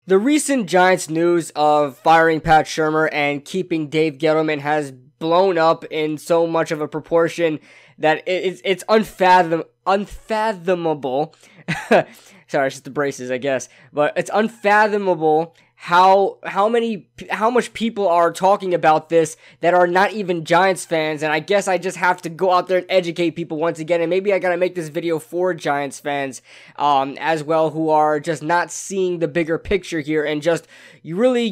The recent Giants news of firing Pat Shurmur and keeping Dave Gettleman has blown up in so much of a proportion that it's unfathomable. Sorry, it's just the braces, I guess. But it's unfathomable how much people are talking about this that are not even Giants fans, and I guess I just have to go out there and educate people once again, and maybe I gotta make this video for Giants fans as well, who are just not seeing the bigger picture here and just really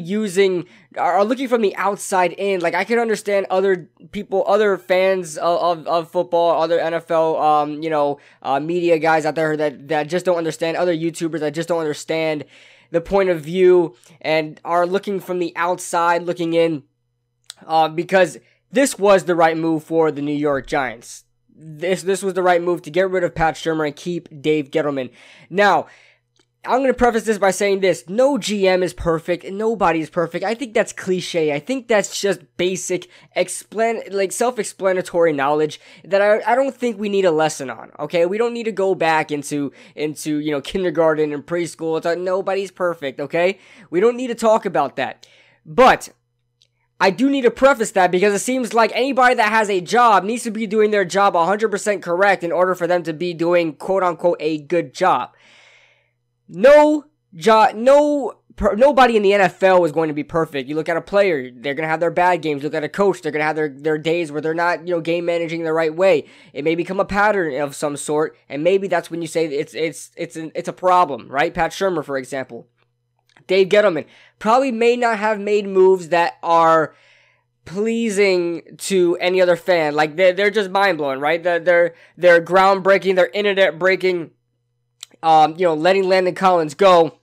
are looking from the outside in. Like, I can understand other people, other fans of football, other NFL media guys out there that just don't understand, other YouTubers that just don't understand the point of view and are looking from the outside looking in, because this was the right move for the New York Giants. This was the right move to get rid of Pat Shurmur and keep Dave Gettleman. Now, I'm going to preface this by saying this: no GM is perfect, and nobody is perfect. I think that's cliche. I think that's just basic, self-explanatory knowledge that I don't think we need a lesson on, okay? We don't need to go back into kindergarten and preschool. It's like, nobody's perfect, okay? We don't need to talk about that. But I do need to preface that because it seems like anybody that has a job needs to be doing their job 100% correct in order for them to be doing, quote-unquote, a good job. Nobody in the NFL is going to be perfect. You look at a player, they're going to have their bad games. Look at a coach, they're going to have their days where they're not, game managing the right way. It may become a pattern of some sort, and maybe that's when you say it's a problem, right? Pat Shurmur, for example. Dave Gettleman probably may not have made moves that are pleasing to any other fan. Like, they're just mind-blowing, right? They're groundbreaking, they're internet-breaking. Letting Landon Colllins go,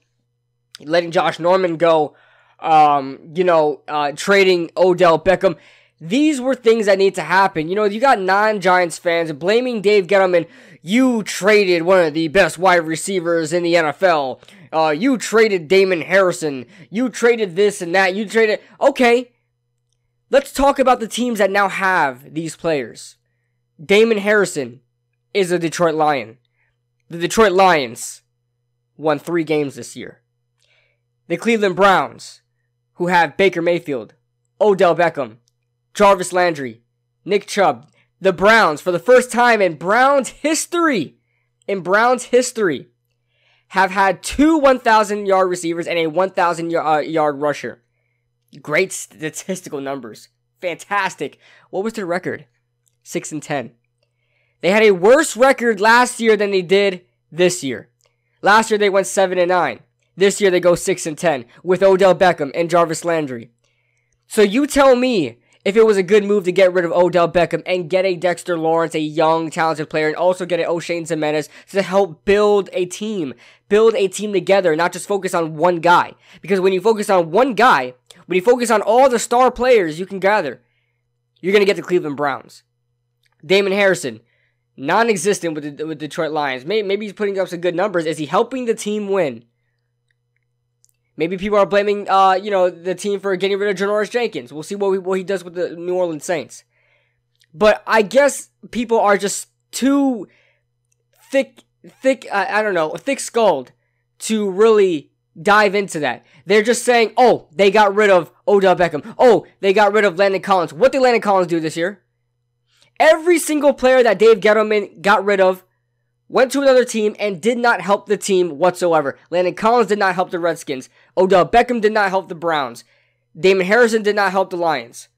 letting Josh Norman go, trading Odell Beckham. These were things that need to happen. You got non-Giants fans blaming Dave Gettleman. You traded one of the best wide receivers in the NFL. You traded Damon Harrison. You traded this and that. You traded... Okay, let's talk about the teams that now have these players. Damon Harrison is a Detroit Lion. The Detroit Lions won 3 games this year. The Cleveland Browns, who have Baker Mayfield, Odell Beckham, Jarvis Landry, Nick Chubb. The Browns, for the first time in Browns history, have had 2 1,000-yard receivers and a 1,000-yard rusher. Great statistical numbers. Fantastic. What was their record? 6-10. They had a worse record last year than they did this year. Last year they went 7-9. This year they go 6-10 with Odell Beckham and Jarvis Landry. So you tell me if it was a good move to get rid of Odell Beckham and get a Dexter Lawrence, a young, talented player, and also get an O'Shane Ximines to help build a team together, not just focus on one guy. Because when you focus on one guy, when you focus on all the star players you can gather, you're going to get the Cleveland Browns. Damon Harrison, non-existent with the Detroit Lions. Maybe he's putting up some good numbers. Is he helping the team win? Maybe people are blaming, the team for getting rid of Janoris Jenkins. We'll see what he does with the New Orleans Saints. But I guess people are just too thick-skulled to really dive into that. They're just saying, oh, they got rid of Odell Beckham. Oh, they got rid of Landon Collins. What did Landon Collins do this year? Every single player that Dave Gettleman got rid of went to another team and did not help the team whatsoever. Landon Collins did not help the Redskins. Odell Beckham did not help the Browns. Damon Harrison did not help the Lions.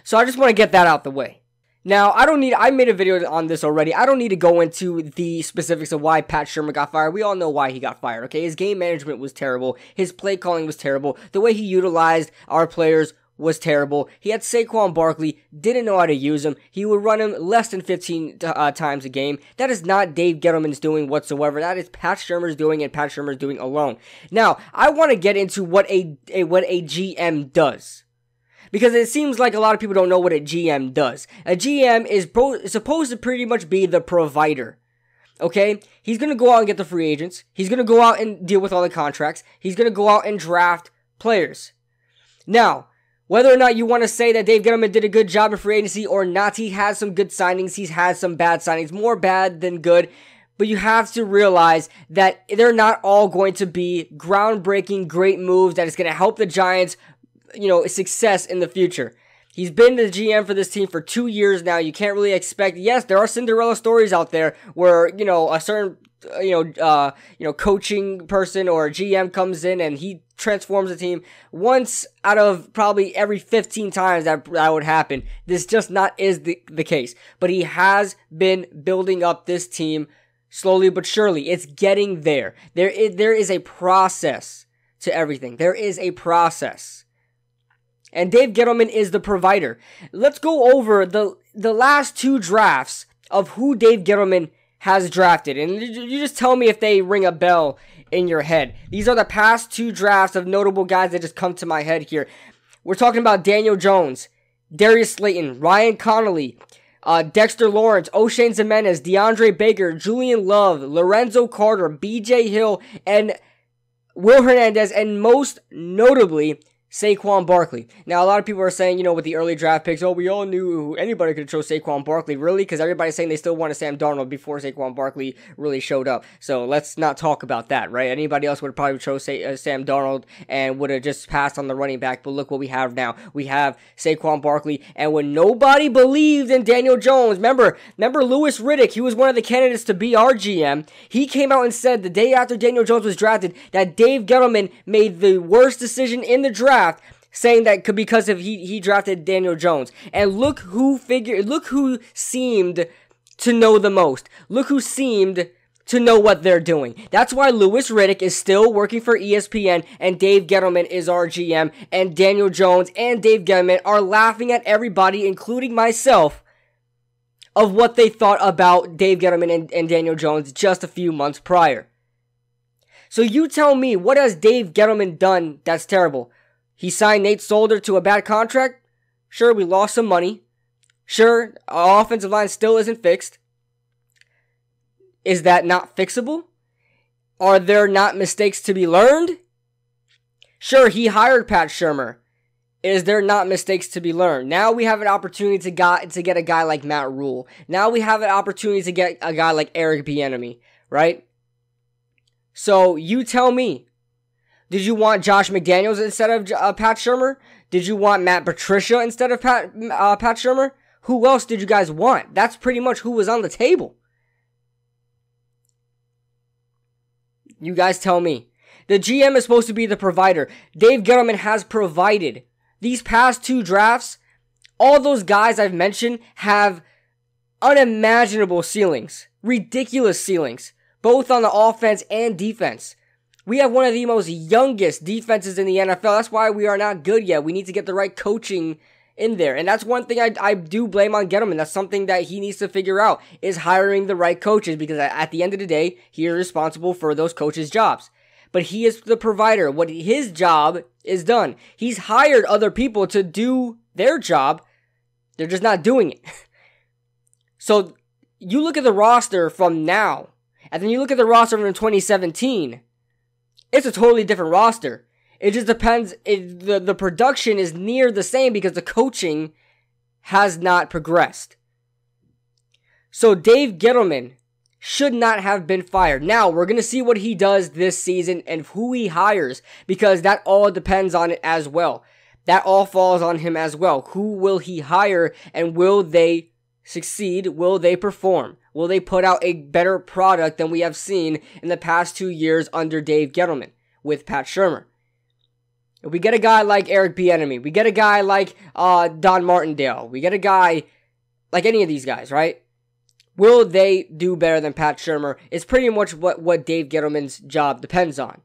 So I just want to get that out the way. Now, I made a video on this already. I don't need to go into the specifics of why Pat Shurmur got fired. We all know why he got fired, okay? His game management was terrible. His play calling was terrible. The way he utilized our players was terrible. He had Saquon Barkley, didn't know how to use him. He would run him less than 15 times a game. That is not Dave Gettleman's doing whatsoever. That is Pat Shurmur's doing, and Pat Shurmur's doing alone. Now, I want to get into what a GM does, because it seems like a lot of people don't know what a GM does. A GM is supposed to pretty much be the provider. Okay? He's going to go out and get the free agents. He's going to go out and deal with all the contracts. He's going to go out and draft players. Now, whether or not you want to say that Dave Gettleman did a good job in free agency or not, he had some good signings, he's had some bad signings, more bad than good. But you have to realize that they're not all going to be groundbreaking, great moves that is going to help the Giants, success in the future. He's been the GM for this team for 2 years now. You can't really expect. Yes, there are Cinderella stories out there where a certain coaching person or GM comes in and he transforms the team. Once out of probably every 15 times that would happen. This just not is the case. But he has been building up this team slowly but surely. It's getting there. There is a process to everything. There is a process. And Dave Gettleman is the provider. Let's go over the last 2 drafts of who Dave Gettleman has drafted. And you just tell me if they ring a bell in your head. These are the past 2 drafts of notable guys that just come to my head here. We're talking about Daniel Jones, Darius Slayton, Ryan Connolly, Dexter Lawrence, O'Shane Ximines, DeAndre Baker, Julian Love, Lorenzo Carter, BJ Hill, and Will Hernandez, and most notably, Saquon Barkley. Now, a lot of people are saying, with the early draft picks, we all knew anybody could chose Saquon Barkley. Really? Because everybody's saying they still wanted Sam Darnold before Saquon Barkley really showed up. So let's not talk about that, right? Anybody else would have probably chose Sam Darnold and would have just passed on the running back. But look what we have now. We have Saquon Barkley. And when nobody believed in Daniel Jones, remember Louis Riddick, he was one of the candidates to be our GM. He came out and said the day after Daniel Jones was drafted that Dave Gettleman made the worst decision in the draft, saying that because he drafted Daniel Jones. And look who seemed to know the most. Look who seemed to know what they're doing. That's why Louis Riddick is still working for ESPN and Dave Gettleman is our GM, and Daniel Jones and Dave Gettleman are laughing at everybody, including myself, of what they thought about Dave Gettleman and Daniel Jones just a few months prior. So you tell me, what has Dave Gettleman done that's terrible? He signed Nate Solder to a bad contract. Sure, we lost some money. Sure, our offensive line still isn't fixed. Is that not fixable? Are there not mistakes to be learned? Sure, he hired Pat Shurmur. Is there not mistakes to be learned? Now we have an opportunity to get a guy like Matt Rule. Now we have an opportunity to get a guy like Eric Bieniemy, right? So you tell me. Did you want Josh McDaniels instead of Pat Shurmur? Did you want Matt Patricia instead of Pat Shurmur? Who else did you guys want? That's pretty much who was on the table. You guys tell me. The GM is supposed to be the provider. Dave Gettleman has provided. These past 2 drafts, all those guys I've mentioned have unimaginable ceilings. Ridiculous ceilings. Both on the offense and defense. We have one of the most youngest defenses in the NFL. That's why we are not good yet. We need to get the right coaching in there. And that's one thing I do blame on Gettleman. That's something that he needs to figure out, is hiring the right coaches, because at the end of the day, he is responsible for those coaches' jobs. But he is the provider. What his job is done. He's hired other people to do their job. They're just not doing it. So you look at the roster from now, and then you look at the roster from 2017. It's a totally different roster. It just depends. The production is near the same because the coaching has not progressed. So Dave Gettleman should not have been fired. Now, we're going to see what he does this season and who he hires, because that all depends on it as well. That all falls on him as well. Who will he hire, and will they succeed? Will they perform? Will they put out a better product than we have seen in the past 2 years under Dave Gettleman with Pat Shurmur? If we get a guy like Eric Bieniemy, we get a guy like Don Martindale, we get a guy like any of these guys, right? Will they do better than Pat Shurmur? It's pretty much what Dave Gettleman's job depends on.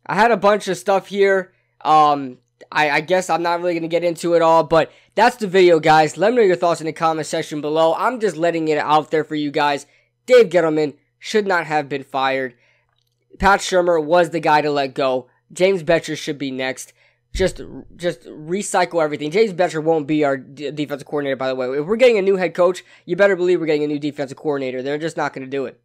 I had a bunch of stuff here. I guess I'm not really going to get into it all, but that's the video, guys. Let me know your thoughts in the comment section below. I'm just letting it out there for you guys. Dave Gettleman should not have been fired. Pat Shurmur was the guy to let go. James Bettcher should be next. Just recycle everything. James Bettcher won't be our defensive coordinator, by the way. If we're getting a new head coach, you better believe we're getting a new defensive coordinator. They're just not going to do it.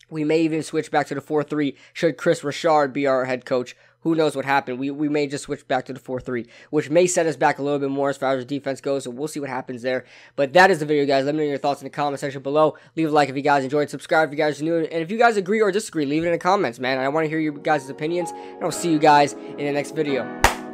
We may even switch back to the 4-3 should Chris Richard be our head coach. who knows what happened. We may just switch back to the 4-3, which may set us back a little bit more as far as defense goes, so we'll see what happens there. But that is the video, guys. Let me know your thoughts in the comment section below. Leave a like if you guys enjoyed, subscribe if you guys are new, and if you guys agree or disagree, leave it in the comments, man. I want to hear your guys' opinions, and I'll see you guys in the next video.